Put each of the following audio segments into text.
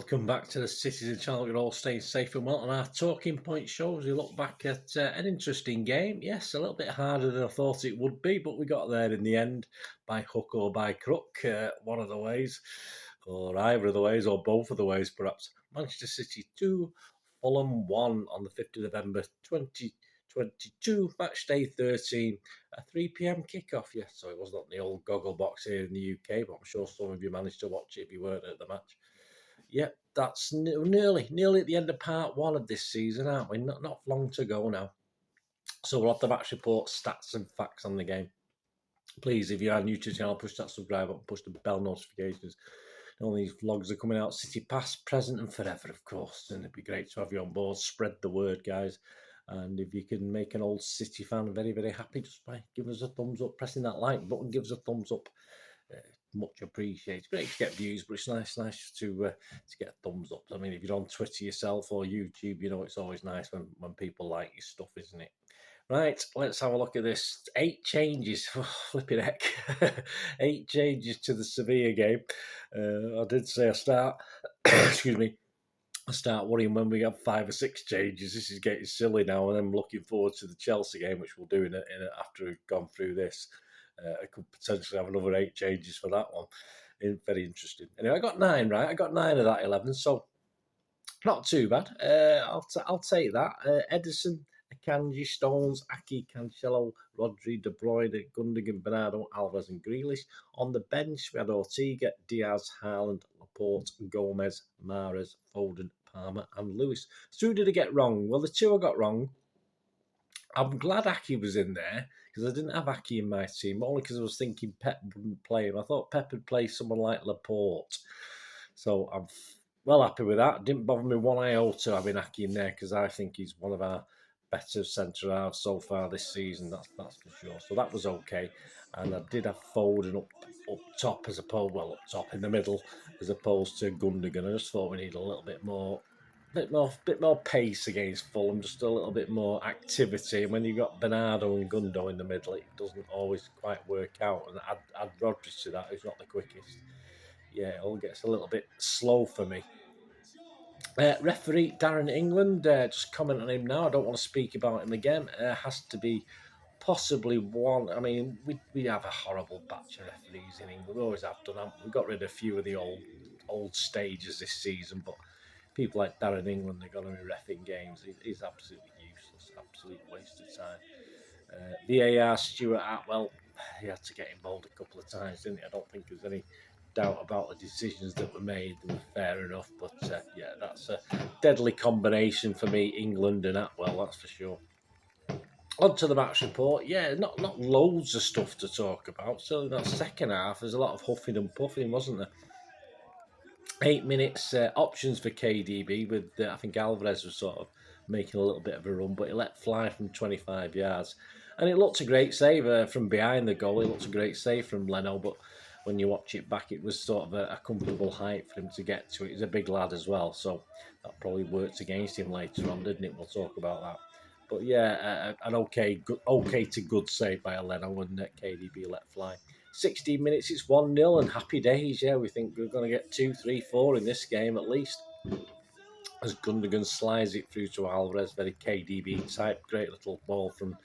welcome back to the Citizen channel. You're all staying safe and well on our talking point shows. We look back at an interesting game. Yes, a little bit harder than I thought it would be, but we got there in the end by hook or by crook, one of the ways, or either of the ways, or both of the ways perhaps. Manchester City 2, Fulham 1 on the 5th of November 2022, match day 13, a 3 p.m. kickoff. Yes, so it was not the old goggle box here in the UK, but I'm sure some of you managed to watch it if you weren't at the match. Yep, that's nearly at the end of part one of this season, aren't we? Not long to go now. So we'll have the match report, stats and facts on the game. Please, if you are new to the channel, push that subscribe button, push the bell notifications. All these vlogs are coming out, City past, present and forever, of course. And it'd be great to have you on board. Spread the word, guys. And if you can make an old City fan very, very happy, just by giving us a thumbs up, pressing that like button, give us a thumbs up. Much appreciated. Great to get views, but it's nice to get a thumbs up. I mean, if you're on Twitter yourself or YouTube, you know it's always nice when people like your stuff, isn't it? Right, let's have a look at this. 8 changes. Oh, flipping heck. 8 changes to the Sevilla game. I did say I start, excuse me, I start worrying when we have 5 or 6 changes. This is getting silly now, and I'm looking forward to the Chelsea game, which we'll do after we've gone through this. I could potentially have another 8 changes for that one. Very interesting. Anyway, I got 9 right. I got 9 of that 11, so not too bad. I'll take that. Ederson, Akanji, Stones, Aki, Cancelo, Rodri, De Bruyne, Gundogan, Bernardo, Alvarez and Grealish. On the bench, we had Ortega, Diaz, Haaland, Laporte, Gomez, Mahrez, Foden, Palmer and Lewis. So who did I get wrong? Well, the 2 I got wrong. I'm glad Aki was in there because I didn't have Aki in my team, only because I was thinking Pep wouldn't play him. I thought Pep would play someone like Laporte. So I'm well happy with that. It didn't bother me one iota having Aki in there because I think he's one of our better centre-halves so far this season, that's for sure. So that was okay. And I did have Foden up top as opposed, well, up top in the middle as opposed to Gundogan. I just thought we need a little bit more pace against Fulham, just a little bit more activity. And when you've got Bernardo and Gundo in the middle, it doesn't always quite work out. And add Rodri to that, who's not the quickest. Yeah, it all gets a little bit slow for me. Referee Darren England, just comment on him now. I don't want to speak about him again. Has to be possibly one. I mean, we have a horrible batch of referees in England. We always have done. We got rid of a few of the old stages this season, but people like Darren England, they're going to be reffing games. He's absolutely useless, absolute waste of time. VAR Stuart Atwell, he had to get involved a couple of times, didn't he? I don't think there's any doubt about the decisions that were made. They were fair enough, but yeah, that's a deadly combination for me, England and Atwell, that's for sure. On to the match report. Yeah, not loads of stuff to talk about. So in that second half, there's a lot of huffing and puffing, wasn't there? 8 minutes options for KDB with, I think Alvarez was sort of making a little bit of a run, but he let fly from 25 yards. And it looked a great save from behind the goal. It looked a great save from Leno, but when you watch it back, it was sort of a comfortable height for him to get to it. He's a big lad as well, so that probably worked against him later on, didn't it? We'll talk about that. But yeah, an okay to good save by Leno, and KDB let fly. 16 minutes, it's 1-0 and happy days. Yeah, we think we're going to get 2, 3, 4 in this game at least. As Gundogan slides it through to Alvarez, very KDB type, great little ball from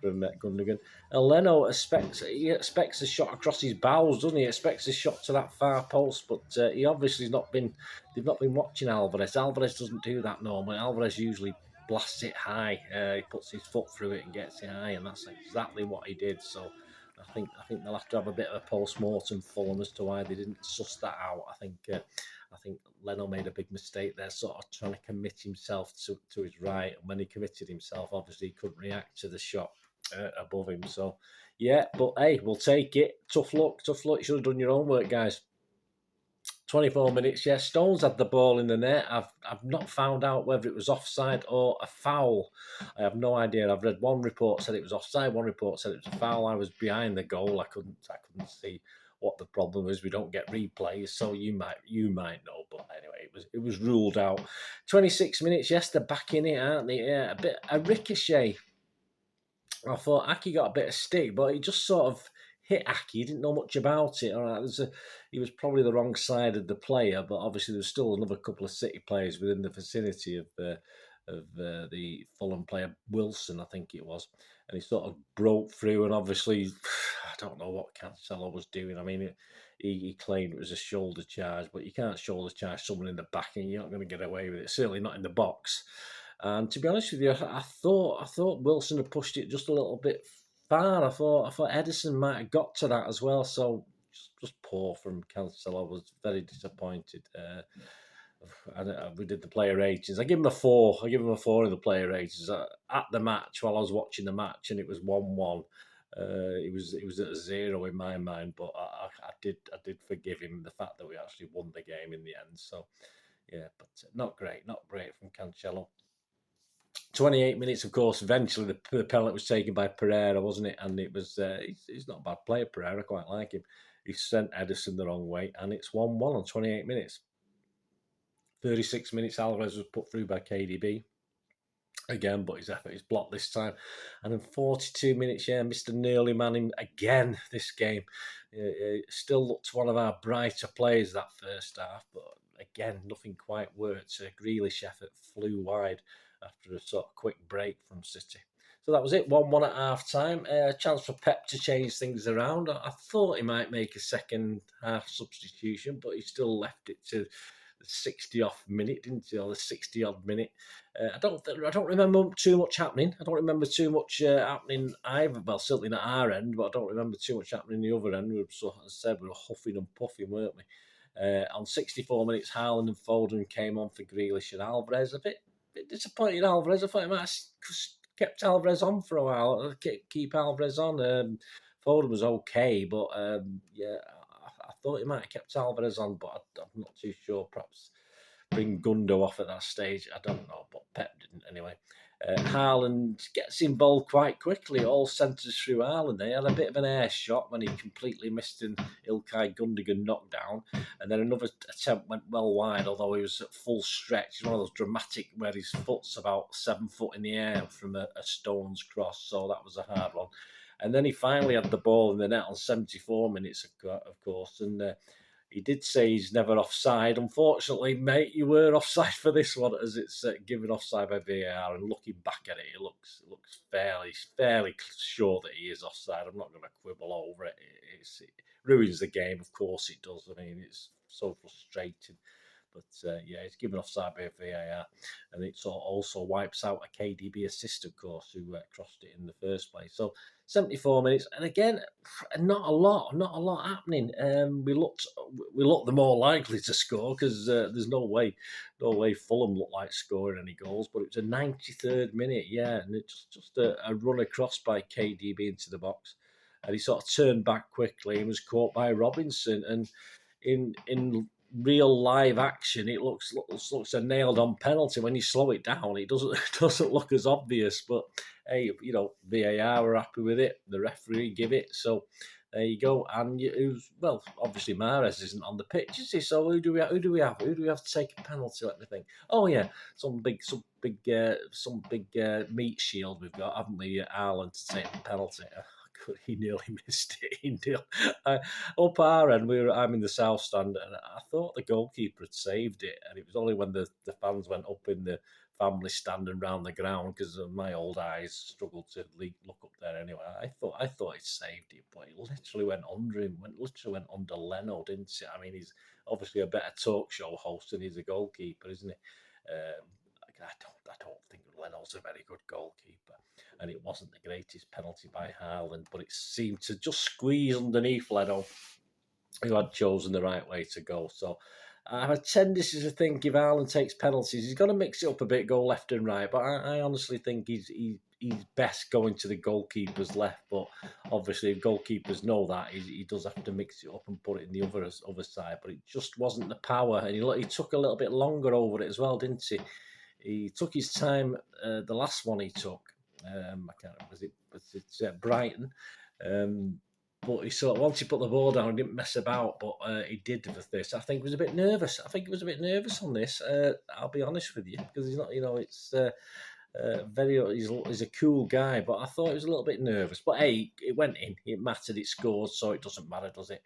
Gundogan. And Leno expects a shot across his bows, doesn't he? Expects a shot to that far post, but he obviously they've not been watching Alvarez. Alvarez doesn't do that normally. Alvarez usually blasts it high. He puts his foot through it and gets it high, and that's exactly what he did. So I think they'll have to have a bit of a post-mortem Fulham as to why they didn't suss that out. I think Leno made a big mistake there, sort of trying to commit himself to his right. And when he committed himself, obviously he couldn't react to the shot above him. So yeah, but hey, we'll take it. Tough luck. You should have done your own work, guys. 24 minutes, yeah. Stones had the ball in the net. I've not found out whether it was offside or a foul. I have no idea. I've read one report said it was offside, one report said it was a foul. I was behind the goal. I couldn't see what the problem is. We don't get replays, so you might know. But anyway, it was ruled out. 26 minutes, yes, they're back in it, aren't they? Yeah, a ricochet. I thought Aki got a bit of stick, but he just sort of hit Aki. He didn't know much about it. All right, he was probably the wrong side of the player, but obviously there's still another couple of City players within the vicinity of the Fulham player Wilson, I think it was, and he sort of broke through. And obviously, I don't know what Cancelo was doing. I mean, he claimed it was a shoulder charge, but you can't shoulder charge someone in the back, and you're not going to get away with it. Certainly not in the box. And to be honest with you, I thought Wilson had pushed it just a little bit far. I thought Edison might have got to that as well. So just poor from Cancelo. I was very disappointed. We did the player ratings. I give him a 4. I give him a 4 in the player ratings at the match while I was watching the match, and it was 1-1. It was at a 0 in my mind, but I did forgive him the fact that we actually won the game in the end. So yeah, but not great from Cancelo. 28 minutes, of course. Eventually, the penalty was taken by Pereira, wasn't it? And it was he's not a bad player, Pereira. I quite like him. He sent Edison the wrong way, and it's 1-1 on 28 minutes. 36 minutes, Alvarez was put through by KDB again, but his effort is blocked this time. And in 42 minutes, Mr. Nearly Man again this game. Still looked one of our brighter players that first half, but again, nothing quite worked. Grealish effort flew wide after a sort of quick break from City. So that was it, 1-1 at half-time. Chance for Pep to change things around. I thought he might make a second half substitution, but he still left it to the 60-off minute, didn't he? Or the 60-odd minute. I don't remember too much happening. I don't remember too much happening either. Well, certainly not our end, but I don't remember too much happening the other end. As I said, we were huffing and puffing, weren't we? On 64 minutes, Haaland and Foden came on for Grealish and Alvarez. A bit disappointed, Alvarez. I thought he might have kept Alvarez on for a while. Keep Alvarez on. Foden was okay, but yeah, I thought he might have kept Alvarez on, but I'm not too sure. Perhaps bring Gundo off at that stage. I don't know, but Pep didn't anyway. Haaland gets involved quite quickly. All centres through Haaland. They had a bit of an air shot when he completely missed an Ilkay Gundogan knockdown. And then another attempt went well wide, although he was at full stretch. It's one of those dramatic where his foot's about 7 foot in the air from a stone's cross. So that was a hard one. And then he finally had the ball in the net on 74 minutes, of course. And he did say he's never offside. Unfortunately, mate, you were offside for this one, as it's given offside by VAR. And looking back at it, it looks fairly sure that he is offside. I'm not going to quibble over it. It ruins the game, of course it does. I mean, it's so frustrating. But yeah, it's given offside by VAR, and it also wipes out a KDB assist, of course, who crossed it in the first place. So 74 minutes, and again, not a lot happening. We looked the more likely to score because there's no way Fulham looked like scoring any goals. But it was a 93rd minute, and it's just a run across by KDB into the box, and he sort of turned back quickly and was caught by Robinson. And in real live action, it looks a nailed on penalty. When you slow it down, it doesn't look as obvious. But hey, VAR were happy with it. The referee give it. So there you go. And obviously Mahrez isn't on the pitch, is he? So who do we have? Who do we have to take a penalty? Let me think. Oh yeah, some big meat shield we've got, haven't we? Ireland to take the penalty. He nearly missed it. Up our end, I'm in the south stand, and I thought the goalkeeper had saved it, and it was only when the fans went up in the family stand and round the ground, because my old eyes struggled to look up there anyway. I thought he'd saved it, but it literally went under him. Literally went under Leno, didn't it? I mean, he's obviously a better talk show host than he's a goalkeeper, isn't he? I don't think Leno's a very good goalkeeper, and it wasn't the greatest penalty by Haaland, but it seemed to just squeeze underneath Leno, who had chosen the right way to go. So I have a tendency to think if Haaland takes penalties, he's going to mix it up a bit, go left and right, but I honestly think he's best going to the goalkeeper's left. But obviously, if goalkeepers know that, he does have to mix it up and put it in the other side. But it just wasn't the power, and he took a little bit longer over it as well, didn't he? He took his time. The last one he took, I can't remember, was it Brighton? But he once he put the ball down, he didn't mess about. But he did with this. I think he was a bit nervous. On this. I'll be honest with you, because he's not. It's. He's a cool guy, but I thought he was a little bit nervous. But hey, it went in. It mattered. It scored, so it doesn't matter, does it?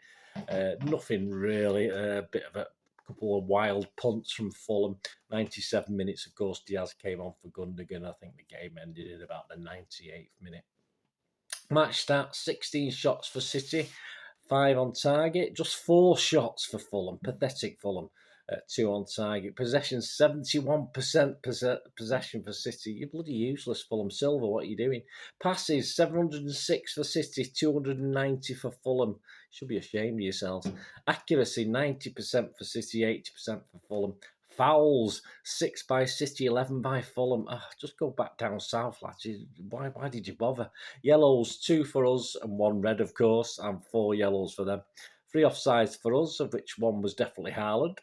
Nothing really. A bit of a couple of wild punts from Fulham. 97 minutes, of course. Diaz came on for Gundogan. I think the game ended in about the 98th minute. Match stats: 16 shots for City, 5 on target, just 4 shots for Fulham. Pathetic Fulham. 2 on target. Possession 71% possession for City. You're bloody useless, Fulham. Silver, what are you doing? Passes 706 for City, 290 for Fulham. Should be ashamed of yourselves. Accuracy 90% for City, 80% for Fulham. Fouls 6 by City, 11 by Fulham. Just go back down south, lads. Why did you bother? Yellows 2 for us and 1 red, of course, and 4 yellows for them. 3 offsides for us, of which 1 was definitely Haaland.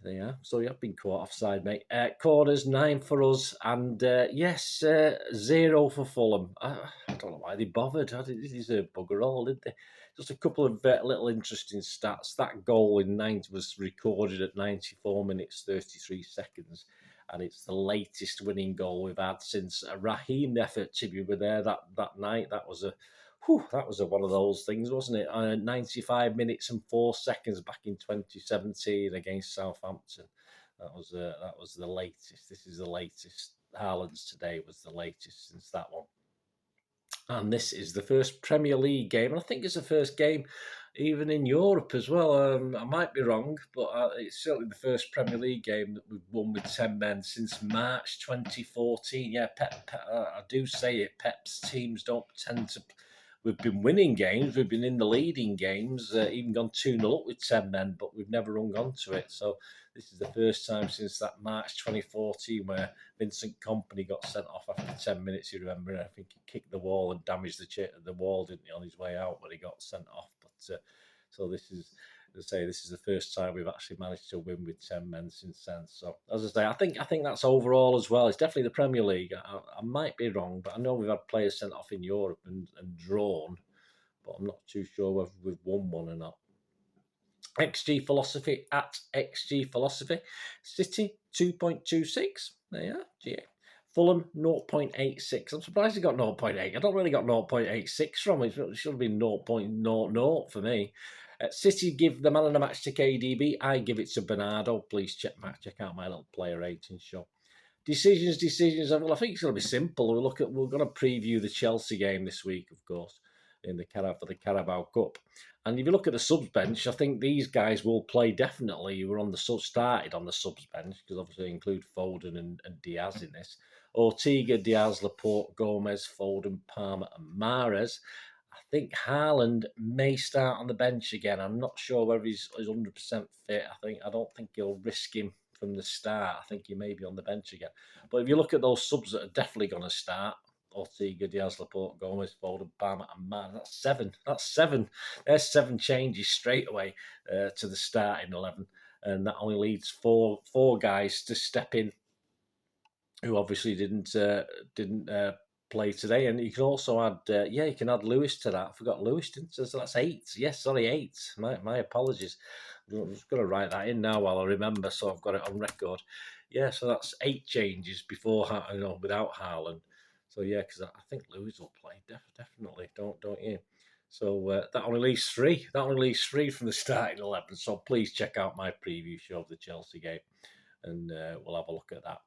There you are. So you have been caught offside, mate. Corners 9 for us, and 0 for Fulham. I don't know why they bothered. They deserve bugger all, didn't they? Just a couple of little interesting stats. That goal in 90 was recorded at 94 minutes 33 seconds, and it's the latest winning goal we've had since Raheem effort to be there that night. That was one of those things, wasn't it? 95 minutes and 4 seconds back in 2017 against Southampton. That was the latest. This is the latest. Haaland's today was the latest since that one. And this is the first Premier League game. And I think it's the first game even in Europe as well. I might be wrong, but it's certainly the first Premier League game that we've won with 10 men since March 2014. Yeah, Pep, I do say it. Pep's teams don't tend to... We've been winning games. We've been in the leading games, even gone 2-0 up with 10 men, but we've never hung on to it. So this is the first time since that March 2014 where Vincent Kompany got sent off after 10 minutes, you remember. I think he kicked the wall and damaged the wall, didn't he, on his way out, but he got sent off. But so this is, as I say, this is the first time we've actually managed to win with 10 men since then. So, as I say, I think that's overall as well. It's definitely the Premier League. I might be wrong, but I know we've had players sent off in Europe and drawn, but I'm not too sure whether we've won one or not. XG Philosophy at XG Philosophy. City 2.26. There you are. GA. Fulham 0.86. I'm surprised he got 0.8. I don't really got 0.86 from it. It should have been 0.00 for me. City give the man of the match to KDB. I give it to Bernardo. Please check out my little player rating show. Decisions. Well, I think it's going to be simple. We're going to preview the Chelsea game this week, of course, for the Carabao Cup. And if you look at the subs bench, I think these guys will play definitely. You were started on the subs bench, because obviously they include Foden and Diaz in this. Ortega, Diaz, Laporte, Gomez, Foden, Palmer and Mahrez. I think Haaland may start on the bench again. I'm not sure whether he's 100% fit. I don't think he'll risk him from the start. I think he may be on the bench again. But if you look at those subs that are definitely going to start, Ortega, Diaz, Laporte, Gomez, Foden, Palmer and Man, that's 7. There's 7 changes straight away to the starting 11. And that only leaves four guys to step in who obviously didn't play today. And you can also add, you can add Lewis to that. I forgot Lewis, didn't I? So that's 8. Yes, sorry, 8. My apologies. I'm just going to write that in now while I remember, so I've got it on record. Yeah, so that's 8 changes without Haaland. So yeah, because I think Lewis will play definitely, don't you? So that only leaves 3. That only leaves 3 from the starting 11. So please check out my preview show of the Chelsea game, and we'll have a look at that.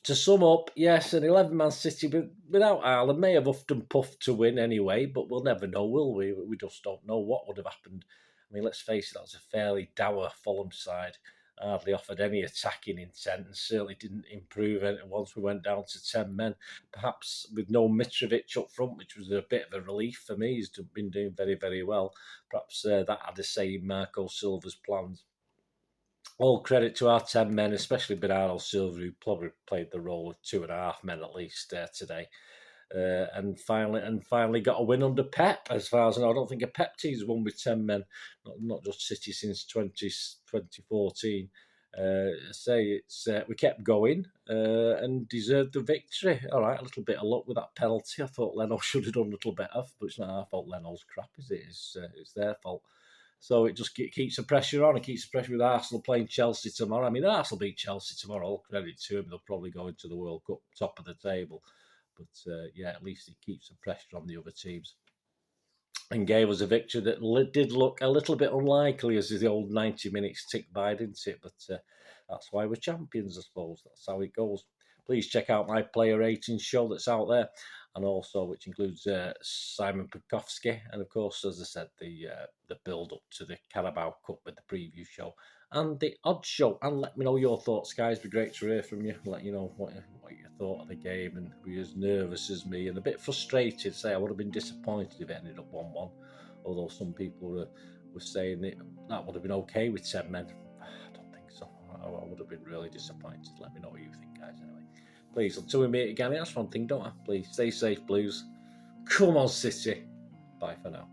To sum up, yes, an 11-man City without Haaland may have huffed and puffed to win anyway, but we'll never know, will we? We just don't know what would have happened. I mean, let's face it, that was a fairly dour Fulham side. Hardly offered any attacking intent and certainly didn't improve once we went down to 10 men. Perhaps with no Mitrovic up front, which was a bit of a relief for me. He's been doing very, very well. Perhaps that had a say in Marco Silva's plans. All credit to our 10 men, especially Bernardo Silva, who probably played the role of 2.5 men at least today. And finally got a win under Pep, as far as I know. I don't think a Pep team's won with 10 men, not just City since 2014. We kept going and deserved the victory. All right, a little bit of luck with that penalty. I thought Leno should have done a little better, but it's not our fault Leno's crap, is it? It's their fault. So it just keeps the pressure on. It keeps the pressure with Arsenal playing Chelsea tomorrow. I mean, Arsenal beat Chelsea tomorrow. All credit to them. They'll probably go into the World Cup top of the table. But yeah, at least it keeps the pressure on the other teams and gave us a victory that did look a little bit unlikely as the old 90 minutes ticked by, didn't it? But that's why we're champions, I suppose. That's how it goes. Please check out my player rating show that's out there, and also which includes Simon Bajkowski, and of course, as I said, the build up to the Carabao Cup with the preview show and the odd show. And let me know your thoughts, guys. It'd be great to hear from you. Let you know what you thought of the game, and were you as nervous as me and a bit frustrated. Say I would have been disappointed if it ended up 1-1. Although some people were saying that would have been okay with 10 men. I don't think so. I would have been really disappointed. Let me know what you think, guys. Anyway, please, until we meet again, that's one thing, don't I? Please stay safe, Blues. Come on, City. Bye for now.